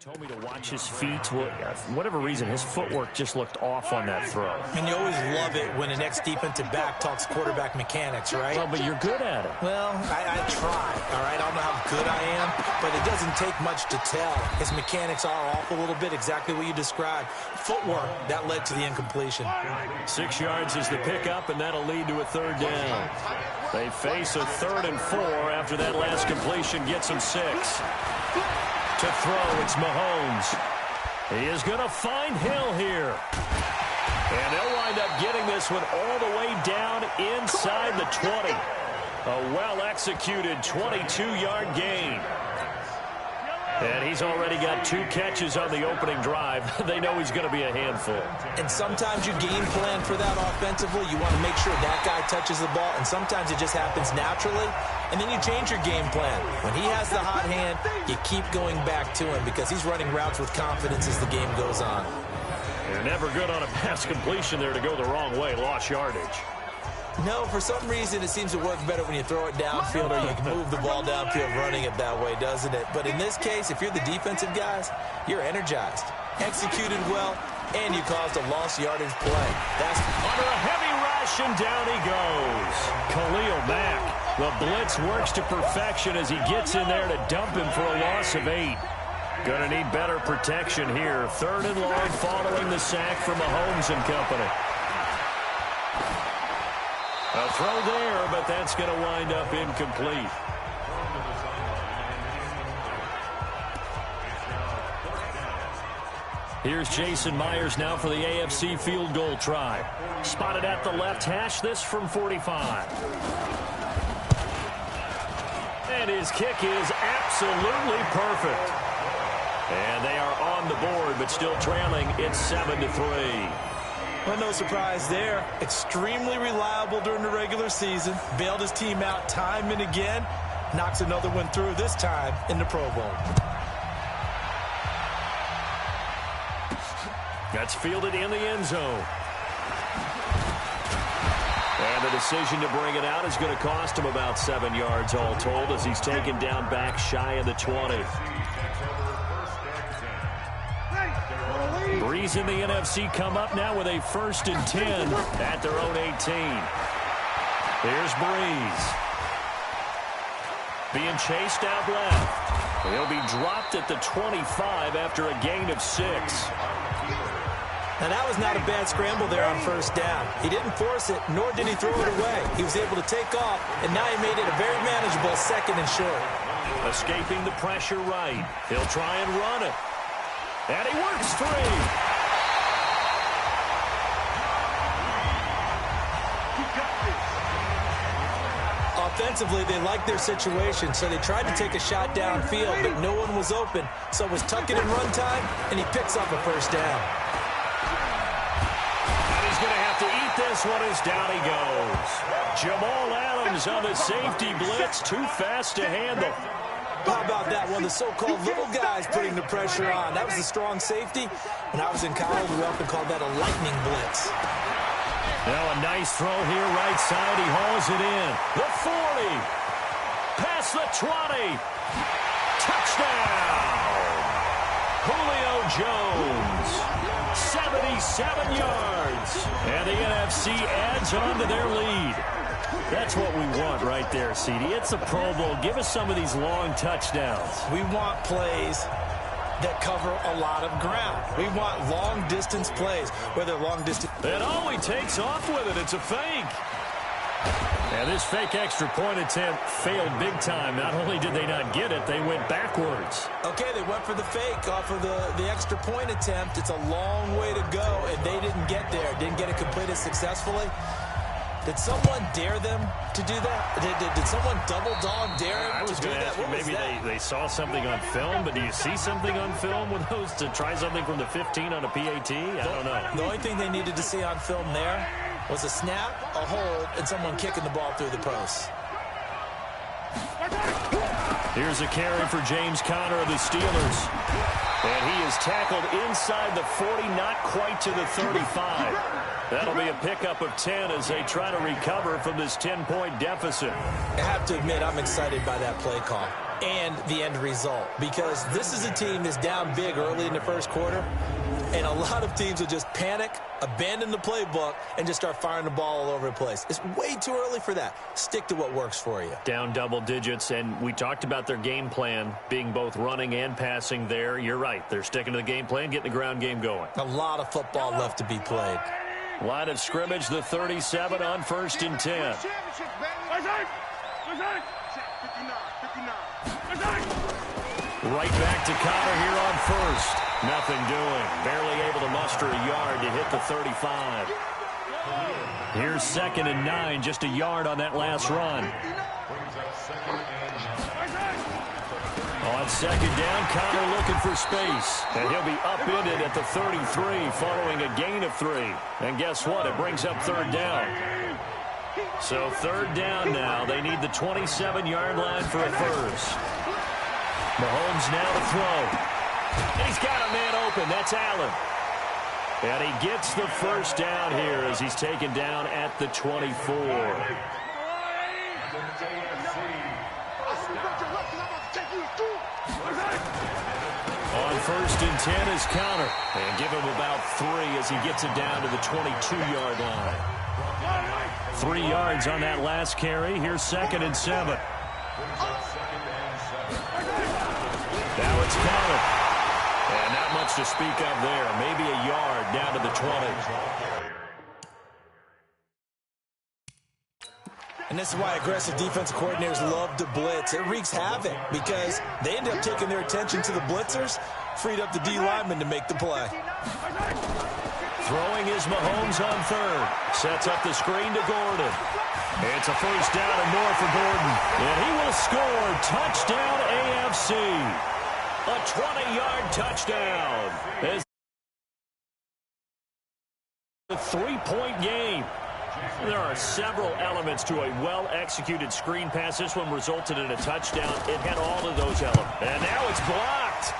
told me to watch his feet. Well, for whatever reason, his footwork just looked off on that throw. And you always love it when an ex-defensive back talks quarterback mechanics, right? Well, but you're good at it. Well, I try, all right? I don't know how good I am, but it doesn't take much to tell. His mechanics are off a little bit, exactly what you described. Footwork, that led to the incompletion. 6 yards is the pickup, and that'll lead to a third down. They face a 3rd and 4 after that last completion gets them 6. To throw, it's Mahomes. He is going to find Hill here. And they'll wind up getting this one all the way down inside the 20. A well-executed 22-yard gain. And he's already got 2 catches on the opening drive. They know he's going to be a handful. And sometimes you game plan for that offensively. You want to make sure that guy touches the ball, and sometimes it just happens naturally. And then you change your game plan. When he has the hot hand, you keep going back to him because he's running routes with confidence as the game goes on. You're never good on a pass completion there to go the wrong way. Lost yardage. No, for some reason it seems to work better when you throw it downfield or you can move the ball downfield running it that way, doesn't it? But in this case, if you're the defensive guys, you're energized, executed well, and you caused a lost yardage play. That's under a heavy rush, and down he goes. Khalil Mack. The blitz works to perfection as he gets in there to dump him for a loss of 8. Going to need better protection here. 3rd and long following the sack from Mahomes and company. A throw there, but that's going to wind up incomplete. Here's Jason Myers now for the AFC field goal try. Spotted at the left hash, this from 45. And his kick is absolutely perfect. And they are on the board, but still trailing. It's 7-3. Well, no surprise there. Extremely reliable during the regular season. Bailed his team out time and again. Knocks another one through, this time in the Pro Bowl. That's fielded in the end zone. And the decision to bring it out is going to cost him about 7 yards all told as he's taken down back shy of the 20. Breeze in the NFC come up now with a 1st and 10 at their own 18. Here's Breeze. Being chased out left. He'll be dropped at the 25 after a gain of 6. Now, that was not a bad scramble there on 1st down. He didn't force it, nor did he throw it away. He was able to take off, and now he made it a very manageable 2nd and short. Escaping the pressure right. He'll try and run it. And he works free. Offensively, they liked their situation, so they tried to take a shot downfield, but no one was open. So it was tuck it in run time, and he picks up a 1st down. And he's going to have to eat this one as down he goes. Jamal Adams on the safety blitz, too fast to handle. How about that one? The so-called little guys putting the pressure on. That was a strong safety. When I was in college, we often called that a lightning blitz. Now a nice throw here, right side. He hauls it in. The 40. Past the 20. Touchdown. Julio Jones. 77 yards. And the NFC adds on to their lead. That's what we want right there, CD. It's a Pro Bowl. Give us some of these long touchdowns. We want plays that cover a lot of ground. We want long-distance plays, whether long-distance. And oh, he takes off with it. It's a fake. And this fake extra point attempt failed big time. Not only did they not get it, they went backwards. Okay, they went for the fake off of the extra point attempt. It's a long way to go, and they didn't get there. Didn't get it completed successfully. Did someone dare them to do that? Did someone double-dog dare them I was to do going to that? ask you, maybe they saw something on film, but do you see something on film with those to try something from the 15 on a PAT? I don't know. The only thing they needed to see on film there was a snap, a hold, and someone kicking the ball through the post. Here's a carry for James Conner of the Steelers. And he is tackled inside the 40, not quite to the 35. That'll be a pickup of 10 as they try to recover from this 10-point deficit. I have to admit, I'm excited by that play call. and the end result, because this is a team that's down big early in the first quarter, and a lot of teams will just panic, abandon the playbook, and just start firing the ball all over the place. It's way too early for that. Stick to what works for you. Down double digits, and we talked about their game plan being both running and passing there. You're right. They're sticking to the game plan, getting the ground game going. A lot of football left to be played. Line of scrimmage, the 37 on 1st and 10. Right back to Connor here on 1st. Nothing doing. Barely able to muster a yard to hit the 35. Here's 2nd and 9, just a yard on that last run. On 2nd down, Connor looking for space. And he'll be upended at the 33 following a gain of 3. And guess what? It brings up 3rd down. So 3rd down now. They need the 27-yard line for a first. Mahomes now to throw. And he's got a man open. That's Allen. And he gets the first down here as he's taken down at the 24. On 1st and 10 is Connor. And give him about 3 as he gets it down to the 22-yard line. 3 yards on that last carry. Here's 2nd and 7. Now it's Connor. And not much to speak of there. Maybe a yard down to the 20. And this is why aggressive defensive coordinators love to blitz. It wreaks havoc because they end up taking their attention to the blitzers, freed up the D lineman to make the play. Throwing is Mahomes on 3rd. Sets up the screen to Gordon. It's a first down and more for Gordon. And he will score. Touchdown AFC. A 20-yard touchdown. It's a 3-point game. There are several elements to a well-executed screen pass. This one resulted in a touchdown. It had all of those elements. And now it's blocked.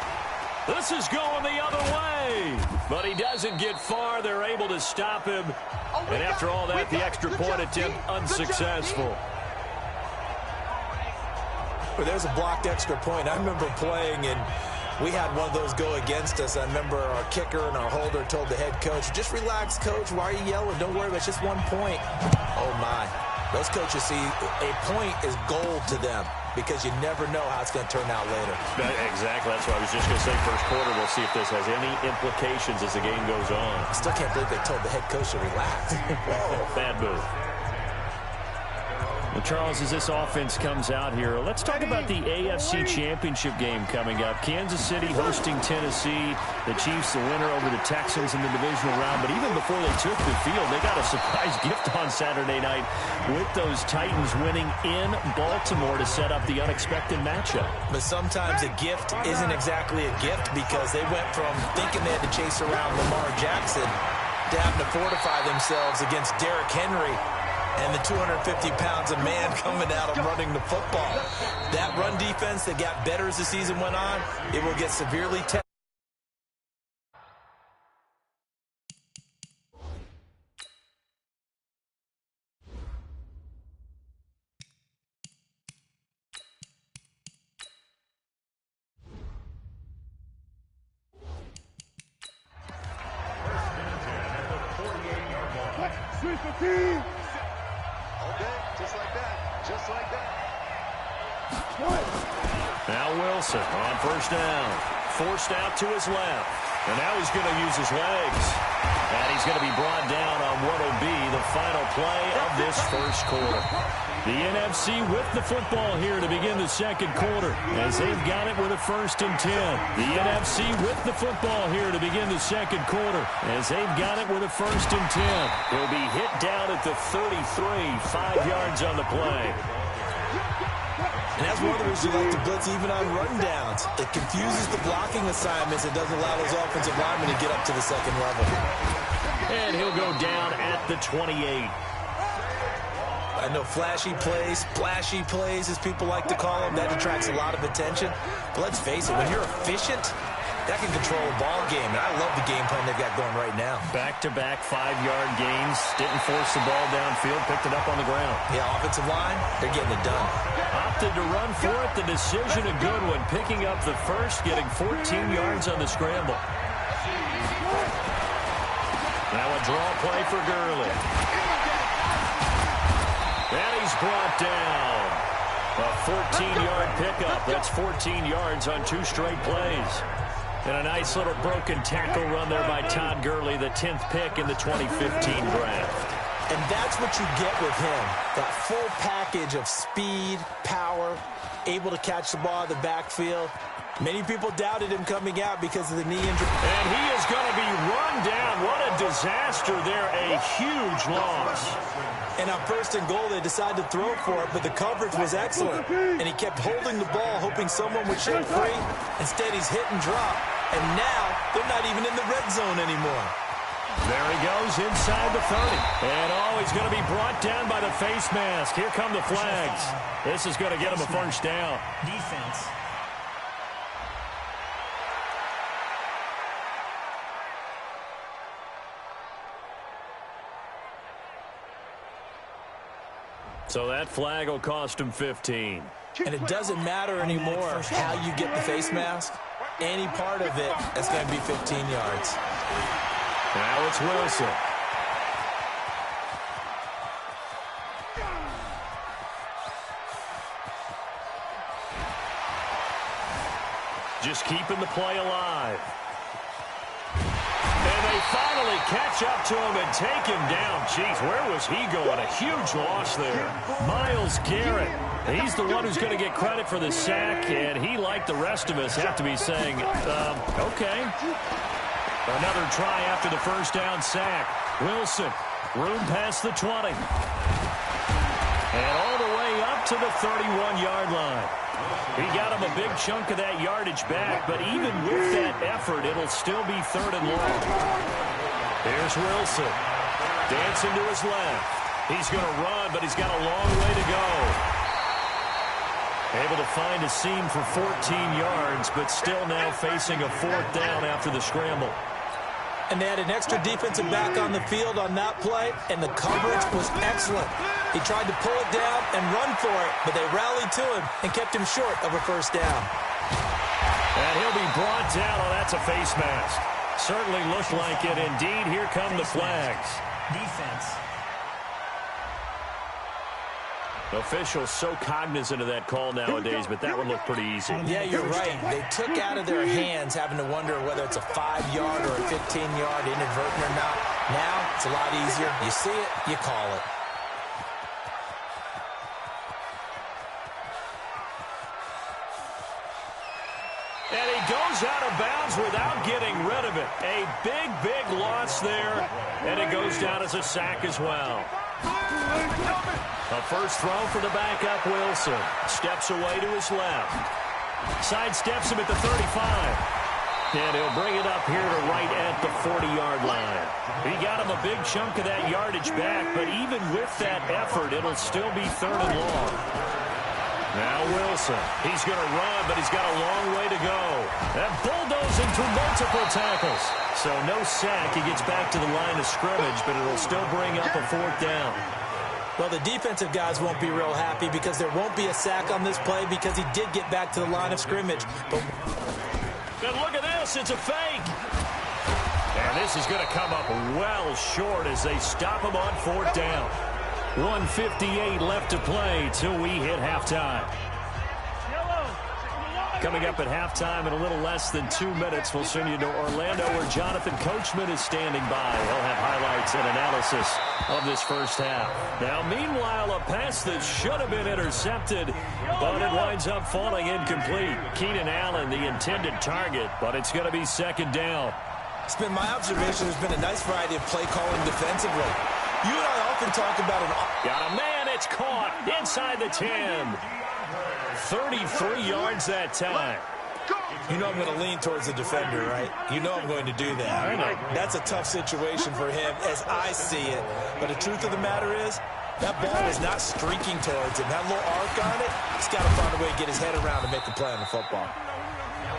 This is going the other way. But he doesn't get far. They're able to stop him. And after all that, the extra point attempt unsuccessful. Well, there's a blocked extra point. I remember playing, and we had one of those go against us. I remember our kicker and our holder told the head coach, just relax, coach. Why are you yelling? Don't worry, it's just 1 point. Oh, my. Those coaches see a point is gold to them because you never know how it's going to turn out later. Exactly. That's what I was just going to say. First quarter, we'll see if this has any implications as the game goes on. I still can't believe they told the head coach to relax. Whoa, bad move. Well, Charles, as this offense comes out here, let's talk about the AFC Championship game coming up. Kansas City hosting Tennessee. The Chiefs, the winner over the Texans in the divisional round. But even before they took the field, they got a surprise gift on Saturday night with those Titans winning in Baltimore to set up the unexpected matchup. But sometimes a gift isn't exactly a gift because they went from thinking they had to chase around Lamar Jackson to having to fortify themselves against Derrick Henry and the 250 pounds of man coming out and running the football. That run defense that got better as the season went on, it will get severely tested. Now Wilson on first down. Forced out to his left. And now he's going to use his legs. And he's going to be brought down on what will be the final play of this first quarter. The NFC with the football here to begin the second quarter as they've got it with a 1st and 10. The NFC with the football here to begin the second quarter as they've got it with a 1st and 10. He'll be hit down at the 33, 5 yards on the play. And that's one of the reasons you like to blitz even on rundowns. It confuses the blocking assignments. It doesn't allow those offensive linemen to get up to the second level. And he'll go down at the 28. I know flashy plays, splashy plays, as people like to call them, that attracts a lot of attention. But let's face it, when you're efficient, that can control a ball game, and I love the game plan they've got going right now. Back-to-back 5-yard gains. Didn't force the ball downfield. Picked it up on the ground. Yeah, offensive line, they're getting it done. Opted to run for it. The decision a good one. Picking up the first, getting 14 yards on the scramble. Now a draw play for Gurley. And he's brought down. A 14-yard pickup. That's 14 yards on 2 straight plays. And a nice little broken tackle run there by Todd Gurley, the 10th pick in the 2015 draft. And that's what you get with him. That full package of speed, power, able to catch the ball in the backfield. Many people doubted him coming out because of the knee injury. And he is going to be run down. What a disaster there. A huge loss. And on 1st and goal, they decided to throw for it, but the coverage was excellent. And he kept holding the ball, hoping someone would shake free. Instead, he's hit and drop. And now, they're not even in the red zone anymore. There he goes inside the 30. And, he's going to be brought down by the face mask. Here come the flags. This is going to get him a first down. Defense. So that flag will cost him 15. And it doesn't matter anymore how you get the face mask. Any part of it is going to be 15 yards. Now it's Wilson. Just keeping the play alive. And they finally catch up to him and take him down. Jeez, where was he going? A huge loss there. Myles Garrett. He's the one who's going to get credit for the sack, and he, like the rest of us, have to be saying, okay. Another try after the first down sack. Wilson, room past the 20. And all the way up to the 31-yard line. He got him a big chunk of that yardage back, but even with that effort, it'll still be 3rd and long. Here's Wilson. Dancing to his left. He's going to run, but he's got a long way to go. Able to find a seam for 14 yards, but still now facing a 4th down after the scramble. And they had an extra defensive back on the field on that play, and the coverage was excellent. He tried to pull it down and run for it, but they rallied to him and kept him short of a first down. And he'll be brought down. Oh, that's a face mask. Certainly looked like it. Indeed, here come the flags. Defense. Officials so cognizant of that call nowadays, but that one looked pretty easy. Yeah, you're right. They took out of their hands having to wonder whether it's a 5-yard or a 15-yard inadvertent or not. Now, it's a lot easier. You see it, you call it. And he goes out of bounds without getting rid of it. A big, big loss there, and it goes down as a sack as well. A first throw for the backup, Wilson. Steps away to his left. Sidesteps him at the 35. And he'll bring it up here to right at the 40-yard line. He got him a big chunk of that yardage back, but even with that effort, it'll still be 3rd and long. Now Wilson. He's going to run, but he's got a long way to go. And bulldozing through multiple tackles. So no sack. He gets back to the line of scrimmage, but it'll still bring up a 4th down. Well, the defensive guys won't be real happy because there won't be a sack on this play because he did get back to the line of scrimmage. But and look at this. It's a fake. And this is going to come up well short as they stop him on 4th down. 1:58 left to play till we hit halftime. Coming up at halftime in a little less than 2 minutes, we'll send you to Orlando where Jonathan Coachman is standing by. He'll have highlights and analysis of this first half. Now, meanwhile, a pass that should have been intercepted, but it winds up falling incomplete. Keenan Allen, the intended target, but it's going to be 2nd down. It's been my observation there's been a nice variety of play calling defensively. You and I often talk about an... Got a man, it's caught inside the 10. 33 yards that time. You know I'm going to lean towards the defender, right? You know I'm going to do that. I know. That's a tough situation for him as I see it. But the truth of the matter is, that ball is not streaking towards him. That little arc on it, he's got to find a way to get his head around and make the play on the football.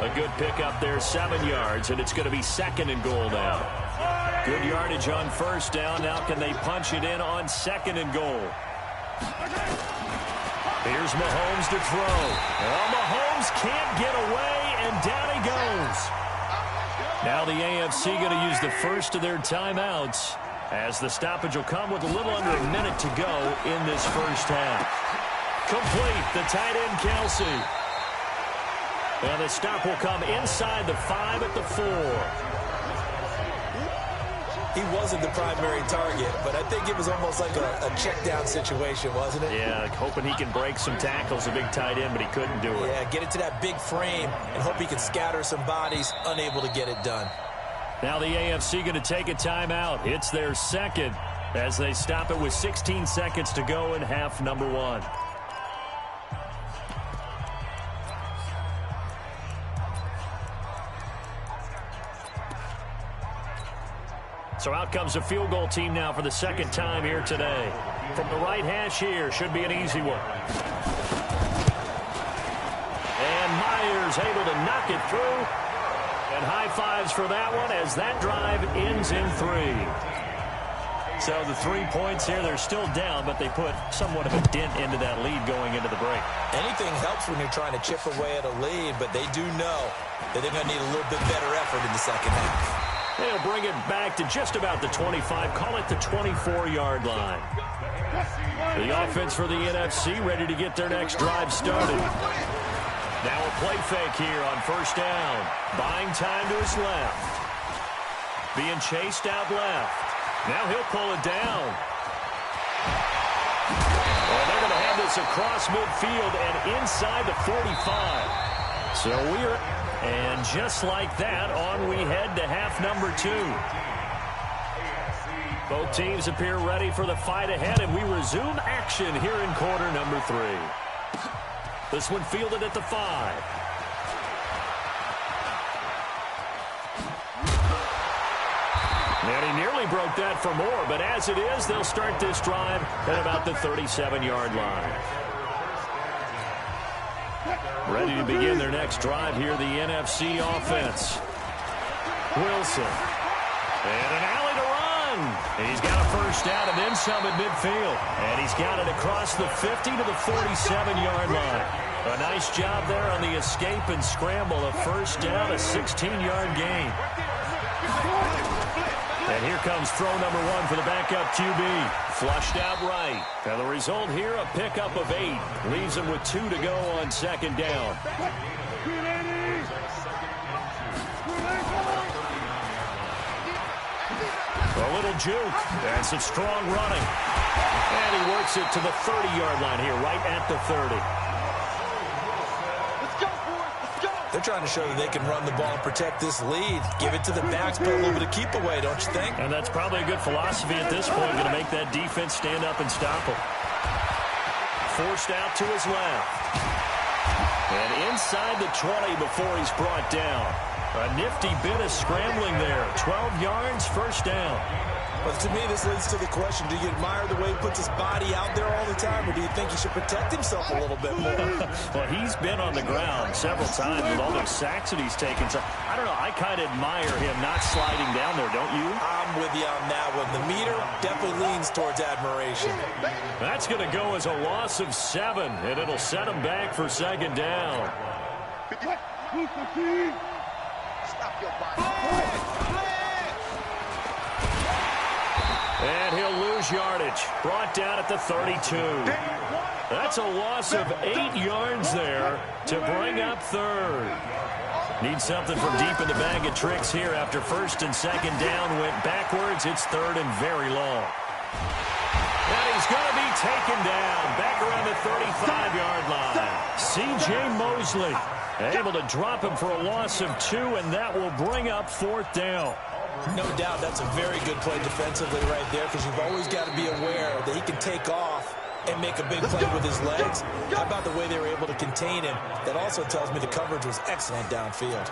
A good pickup there, 7 yards, and it's going to be 2nd and goal now. Good yardage on 1st down. Now can they punch it in on 2nd and goal? Here's Mahomes to throw. Well, Mahomes can't get away, and down he goes. Now the AFC going to use the first of their timeouts, as the stoppage will come with a little under a minute to go in this first half. Complete, the tight end Kelsey. And the stop will come inside the 5 at the 4. He wasn't the primary target, but I think it was almost like a check down situation, wasn't it? Yeah, like hoping he can break some tackles, a big tight end, but he couldn't do it. Yeah, get it to that big frame and hope he can scatter some bodies, unable to get it done. Now the AFC going to take a timeout. It's their 2nd as they stop it with 16 seconds to go in half number 1. So out comes a field goal team now for the 2nd time here today. From the right hash here, should be an easy one. And Myers able to knock it through. And high fives for that one as that drive ends in 3. So the 3 points here, they're still down, but they put somewhat of a dent into that lead going into the break. Anything helps when you're trying to chip away at a lead, but they do know that they're going to need a little bit better effort in the second half. They'll bring it back to just about the 25, call it the 24-yard line. The offense for the NFC ready to get their next drive started. Now a play fake here on 1st down. Buying time to his left. Being chased out left. Now he'll pull it down. Well, they're going to have this across midfield and inside the 45. So we're... And just like that, on we head to half number 2. Both teams appear ready for the fight ahead, and we resume action here in quarter number 3. This one fielded at the 5. And he nearly broke that for more, but as it is, they'll start this drive at about the 37-yard line. Ready to begin their next drive here, the NFC offense. Wilson. And an alley to run. He's got a 1st down and then some at midfield. And he's got it across the 50 to the 47-yard line. A nice job there on the escape and scramble. A 1st down, a 16-yard gain. And here comes throw number 1 for the backup QB. Flushed out right. And the result here, a pickup of 8. Leaves him with 2 to go on 2nd down. A little juke. And some strong running. And he works it to the 30-yard line here, right at the 30. They're trying to show that they can run the ball and protect this lead. Give it to the backs, put a little bit of keep away, don't you think? And that's probably a good philosophy at this point, going to make that defense stand up and stop him. Forced out to his left. And inside the 20 before he's brought down. A nifty bit of scrambling there. 12 yards, 1st down. But to me, this leads to the question, do you admire the way he puts his body out there all the time, or do you think he should protect himself a little bit more? Well, he's been on the ground several times with all those sacks that he's taken. So, I don't know, I kind of admire him not sliding down there, don't you? I'm with you on that one. The meter definitely leans towards admiration. That's going to go as a loss of 7, and it'll set him back for 2nd down. Stop your body. And he'll lose yardage. Brought down at the 32. That's a loss of 8 yards there to bring up 3rd. Need something from deep in the bag of tricks here after 1st and 2nd down. Went backwards. It's 3rd and very long. And he's going to be taken down. Back around the 35-yard line. C.J. Mosley able to drop him for a loss of 2, and that will bring up 4th down. No doubt that's a very good play defensively right there, because you've always got to be aware that he can take off and make a big play with his legs. How about the way they were able to contain him? That also tells me the coverage was excellent downfield.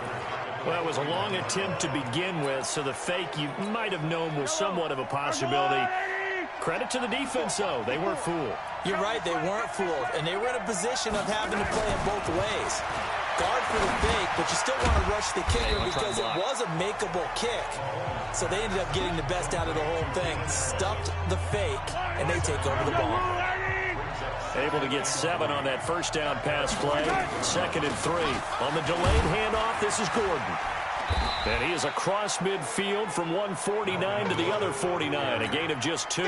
Well, it was a long attempt to begin with, so the fake you might have known was somewhat of a possibility. Credit to the defense, though. They weren't fooled. You're right, they weren't fooled, and they were in a position of having to play it both ways. Guard for the fake, but you still want to rush the kicker because it was a makeable kick. So they ended up getting the best out of the whole thing. Stuffed the fake, and they take over the ball. Able to get 7 on that first down pass play. 2nd and 3. On the delayed handoff, this is Gordon. And he is across midfield from 149 to the other 49. A gain of just 2.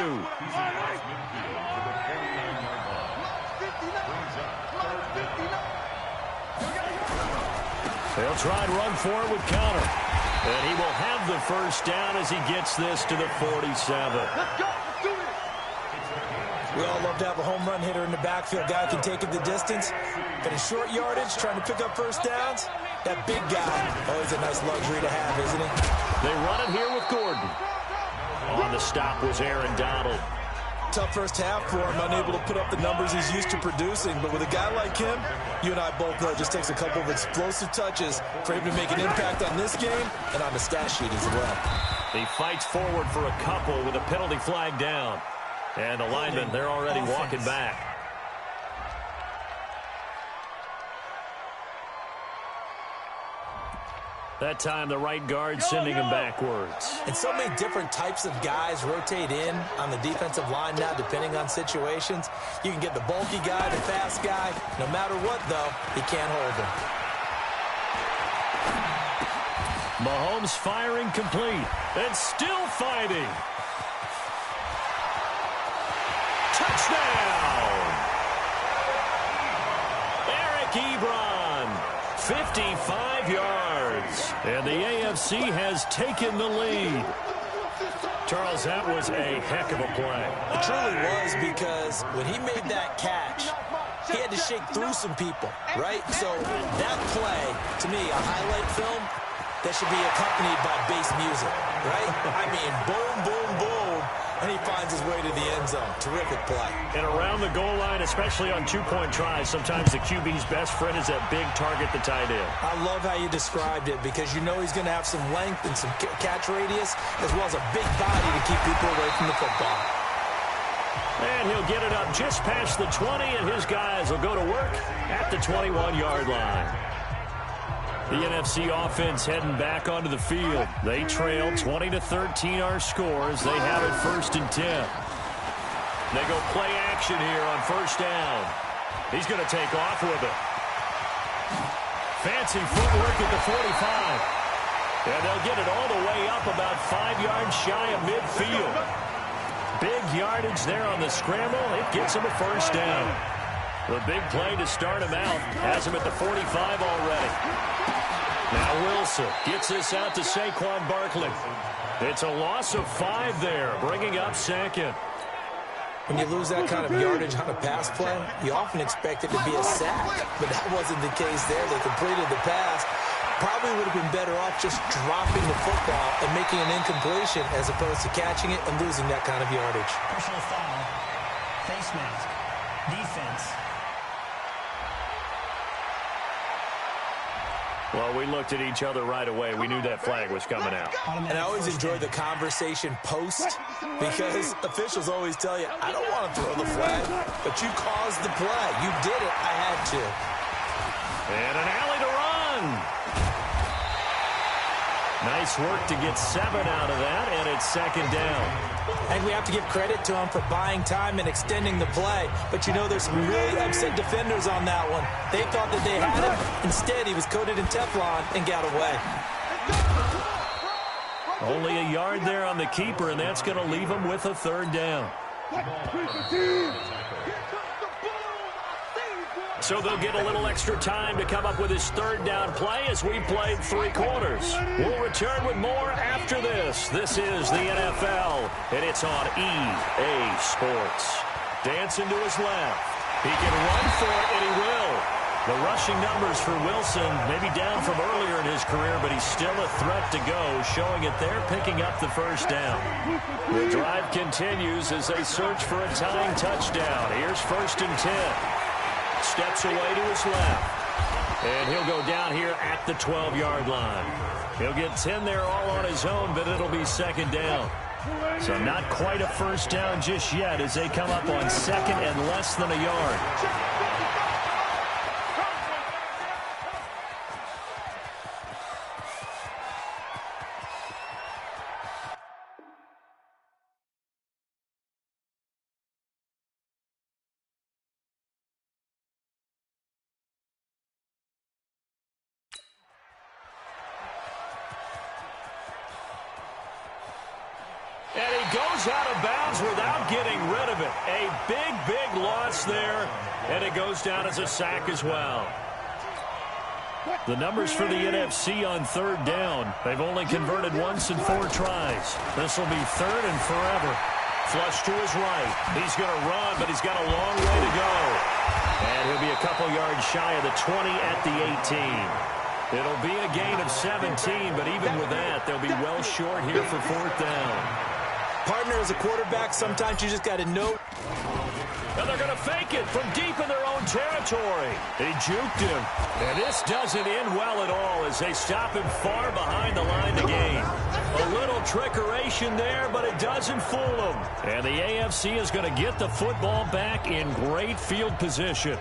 They'll try and run for it with Connor. And he will have the first down as he gets this to the 47. We all love to have a home run hitter in the backfield. Guy can take it the distance. But in short yardage, trying to pick up first downs, that big guy, always a nice luxury to have, isn't he? They run it here with Gordon. On the stop was Aaron Donald. Tough first half for him, unable to put up the numbers he's used to producing. But with a guy like him, you and I both know it just takes a couple of explosive touches for him to make an impact on this game and on the stat sheet as well. He fights forward for a couple with a penalty flag down. And the linemen, they're already walking back. That time, the right guard sending him backwards. And so many different types of guys rotate in on the defensive line now, depending on situations. You can get the bulky guy, the fast guy. No matter what, though, he can't hold him. Mahomes firing complete and still fighting. Touchdown! Eric Ebron, 55 yards. And the AFC has taken the lead. Charles, that was a heck of a play. It truly was, because when he made that catch, he had to shake through some people, right? So that play, to me, a highlight film that should be accompanied by bass music, right? I mean, boom, boom, boom. And he finds his way to the end zone. Terrific play. And around the goal line, especially on two-point tries, sometimes the QB's best friend is that big target, the tight end. I love how you described it, because you know he's going to have some length and some catch radius, as well as a big body to keep people away from the football. And he'll get it up just past the 20, and his guys will go to work at the 21-yard line. The NFC offense heading back onto the field. They trail 20-13 our scores. They have it 1st and 10. They go play action here on first down. He's going to take off with it. Fancy footwork at the 45. And they'll get it all the way up about 5 yards shy of midfield. Big yardage there on the scramble. It gets him a first down. The big play to start him out has him at the 45 already. Now Wilson gets this out to Saquon Barkley. It's a loss of 5 there, bringing up 2nd. When you lose that kind of yardage on a pass play, you often expect it to be a sack. But that wasn't the case there. They completed the pass. Probably would have been better off just dropping the football and making an incompletion as opposed to catching it and losing that kind of yardage. Personal foul, face mask, defense. Well, we looked at each other right away. We knew that flag was coming out. And I always enjoy the conversation post, because officials always tell you, I don't want to throw the flag, but you caused the play. You did it. I had to. And an alley to run. Nice work to get 7 out of that, and it's 2nd down. And we have to give credit to him for buying time and extending the play. But you know, there's some really upset defenders on that one. They thought that they had him. Instead, he was coated in Teflon and got away. Only a yard there on the keeper, and that's going to leave him with a 3rd down. So they'll get a little extra time to come up with his 3rd down play as we played 3 quarters. We'll return with more after this. This is the NFL, and it's on EA Sports. Dancing to his left. He can run for it, and he will. The rushing numbers for Wilson may be down from earlier in his career, but he's still a threat to go, showing it there, picking up the 1st down. The drive continues as they search for a tying touchdown. Here's 1st and 10. Steps away to his left. And he'll go down here at the 12-yard line. He'll get 10 there all on his own, but it'll be 2nd down. So not quite a 1st down just yet as they come up on 2nd and less than a yard. And he goes out of bounds without getting rid of it. A big, big loss there, and it goes down as a sack as well. The numbers for the NFC on third down. They've only converted once in 4 tries. This will be third and forever. Flush to his right. He's going to run, but he's got a long way to go. And he'll be a couple yards shy of the 20 at the 18. It'll be a gain of 17, but even with that, they'll be well short here for fourth down. Partner, as a quarterback, sometimes you just got to know. And they're going to fake it from deep in their own territory. They juked him. And this doesn't end well at all as they stop him far behind the line to gain. A little trickeration there, but it doesn't fool them. And the AFC is going to get the football back in great field position.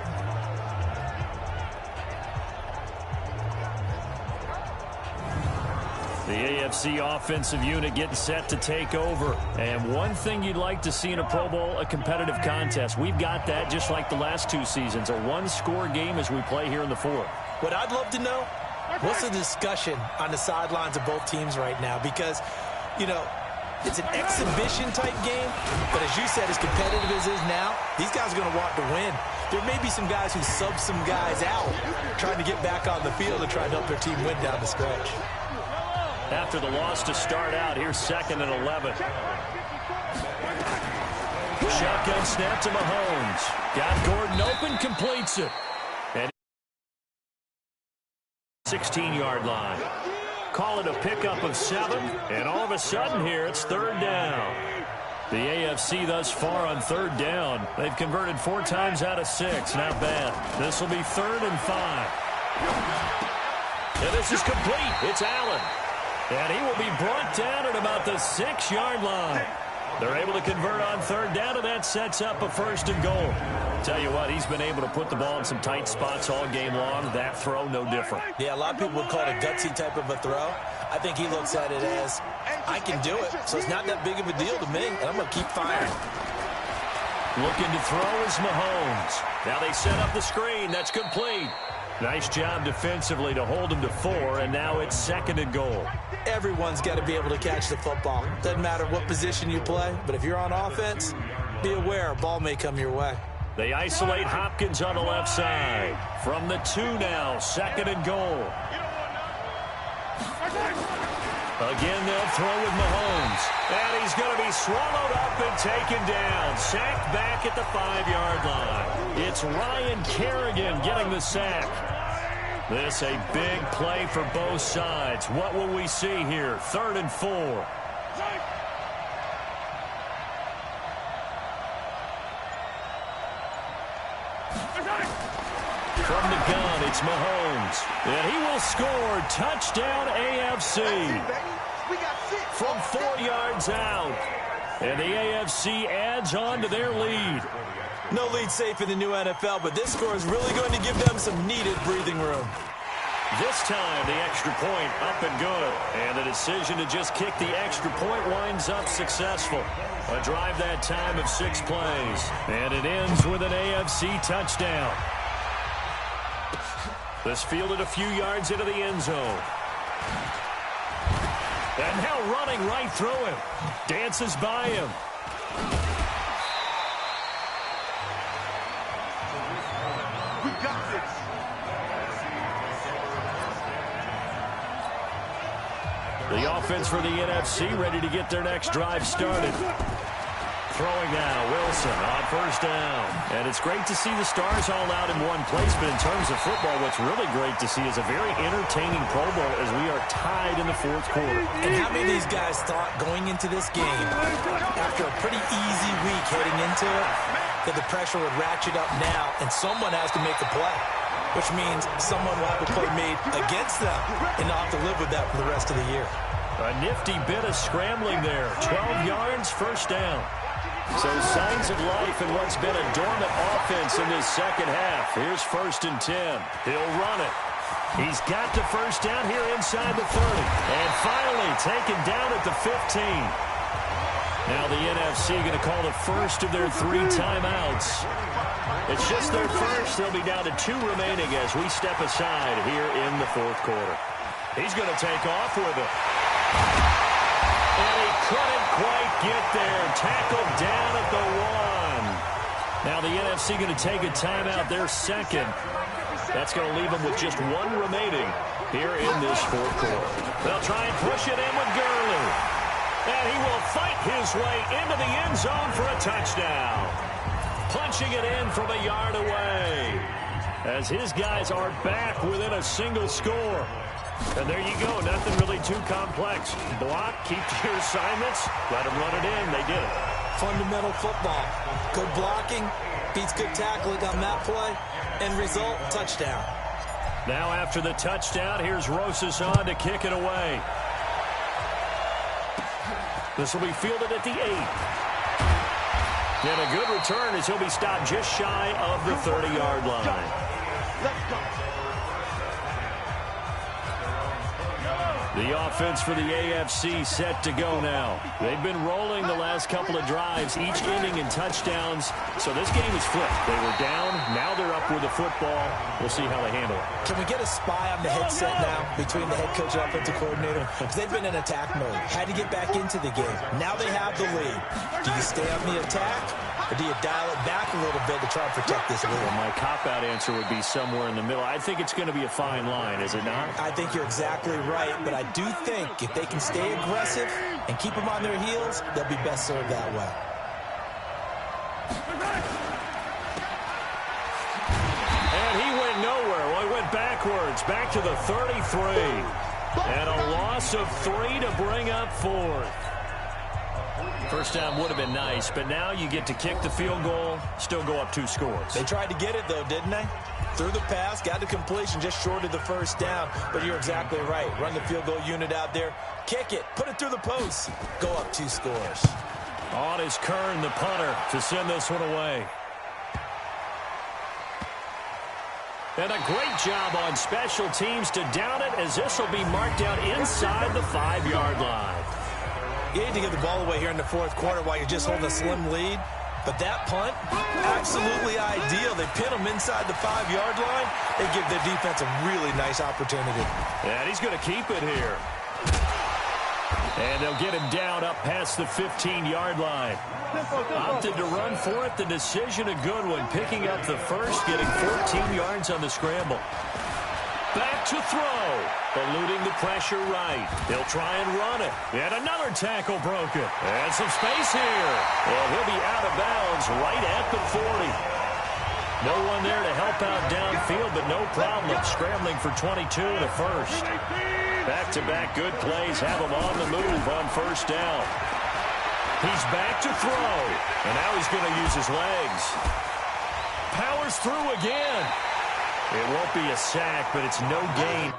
The AFC offensive unit getting set to take over. And one thing you'd like to see in a Pro Bowl, a competitive contest. We've got that just like the last 2 seasons. A one-score game as we play here in the fourth. What I'd love to know, what's the discussion on the sidelines of both teams right now? Because, you know, it's an exhibition-type game. But as you said, as competitive as it is now, these guys are going to want to win. There may be some guys who sub some guys out trying to get back on the field and try to help their team win down the stretch. After the loss to start out, here's 2nd and 11. Shotgun snap to Mahomes. Got Gordon open, completes it. And 16-yard line. Call it a pickup of 7, and all of a sudden here it's third down. The AFC thus far on third down, they've converted 4 times out of 6. Not bad. This will be 3rd and 5. And this is complete. It's Allen. And he will be brought down at about the 6-yard line. They're able to convert on third down, and that sets up a 1st and goal. Tell you what, he's been able to put the ball in some tight spots all game long. That throw, no different. Yeah, a lot of people would call it a gutsy type of a throw. I think he looks at it as, I can do it, so it's not that big of a deal to me, and I'm going to keep firing. Looking to throw is Mahomes. Now they set up the screen. That's complete. Nice job defensively to hold him to 4, and now it's 2nd and goal. Everyone's got to be able to catch the football. Doesn't matter what position you play, but if you're on offense, be aware a ball may come your way. They isolate Hopkins on the left side. From the 2 now, 2nd and goal. Again, they'll throw with Mahomes. And he's going to be swallowed up and taken down. Sacked back at the 5-yard line. It's Ryan Kerrigan getting the sack. This a big play for both sides. What will we see here? 3rd and 4. From the gun, it's Mahomes. And he will score. Touchdown AFC. From 4 yards out. And the AFC adds on to their lead. No lead safe in the new NFL, but this score is really going to give them some needed breathing room. This time, the extra point up and good. And the decision to just kick the extra point winds up successful. A drive that time of 6 plays. And it ends with an AFC touchdown. This fielded a few yards into the end zone. And now running right through him. Dances by him. We got this. The offense for the NFC ready to get their next drive started. Throwing now, Wilson on 1st down. And it's great to see the stars all out in one place, but in terms of football, what's really great to see is a very entertaining Pro Bowl as we are tied in the 4th quarter. And how many of these guys thought going into this game, after a pretty easy week heading into it, that the pressure would ratchet up now and someone has to make a play, which means someone will have a play made against them and not have to live with that for the rest of the year. A nifty bit of scrambling there. 12 yards, 1st down. So signs of life in what's been a dormant offense in this second half. Here's 1st and 10. He'll run it. He's got the 1st down here inside the 30. And finally taken down at the 15. Now the NFC going to call the first of their 3 timeouts. It's just their first. They'll be down to 2 remaining as we step aside here in the 4th quarter. He's going to take off with it. And he couldn't quite AFC going to take a timeout, their second. That's going to leave them with just one remaining here in this fourth quarter. They'll try and push it in with Gurley. And he will fight his way into the end zone for a touchdown. Punching it in from a yard away. As his guys are back within a single score. And there you go. Nothing really too complex. Block, keep to your assignments, let them run it in. They did it. Fundamental football. Good blocking, beats good tackling on that play. End result, touchdown. Now after the touchdown, here's Rosas on to kick it away. This will be fielded at the 8. And a good return as he'll be stopped just shy of the 30-yard line. Let's go. The offense for the AFC set to go now. They've been rolling the last couple of drives, each ending in touchdowns. So this game is flipped. They were down. Now they're up with the football. We'll see how they handle it. Can we get a spy on the headset now between the head coach and offensive coordinator? Because they've been in attack mode. Had to get back into the game. Now they have the lead. Do you stay on the attack? Or do you dial it back a little bit to try and protect this lead? Well, my cop-out answer would be somewhere in the middle. I think it's going to be a fine line, is it not? I think you're exactly right, but I do think if they can stay aggressive and keep them on their heels, they'll be best served that way. And he went nowhere. Well, he went backwards, back to the 33. And a loss of 3 to bring up 4th. First down would have been nice, but now you get to kick the field goal, still go up 2 scores. They tried to get it, though, didn't they? Threw the pass, got the completion just short of the first down, but you're exactly right. Run the field goal unit out there, kick it, put it through the post, go up 2 scores. On is Kern, the punter, to send this one away. And a great job on special teams to down it, as this will be marked out inside the 5-yard line. You need to get the ball away here in the fourth quarter while you're just holding a slim lead. But that punt, absolutely ideal. They pin them inside the 5-yard line. They give their defense a really nice opportunity. And he's going to keep it here. And they'll get him down up past the 15-yard line. Opted to run for it. The decision a good one. Picking up the first, getting 14 yards on the scramble. Back to throw. Eluding the pressure right. They'll try and run it. And another tackle broken. And some space here. And he'll be out of bounds right at the 40. No one there to help out downfield, but no problem scrambling for 22 in the first. Back-to-back good plays have him on the move on first down. He's back to throw. And now he's going to use his legs. Powers through again. It won't be a sack, but it's no gain.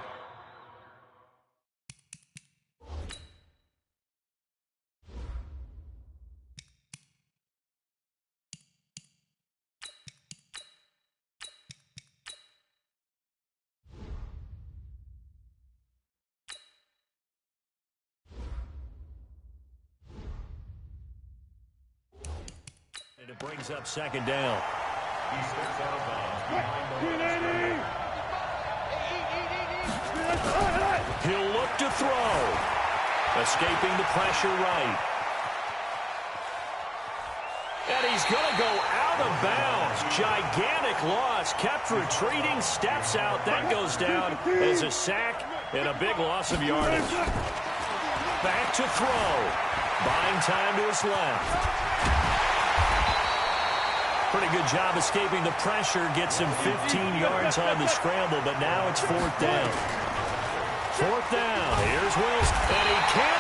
And it brings up second down. He steps out of bounds behind the line. He'll look to throw. Escaping the pressure right. And he's going to go out of bounds. Gigantic loss. Kept retreating. Steps out. That goes down as a sack and a big loss of yardage. Back to throw. Buying time to his left. Pretty good job escaping the pressure. Gets him 15 yards on the scramble, but now it's 4th down. 4th down. Here's Wills, and he can't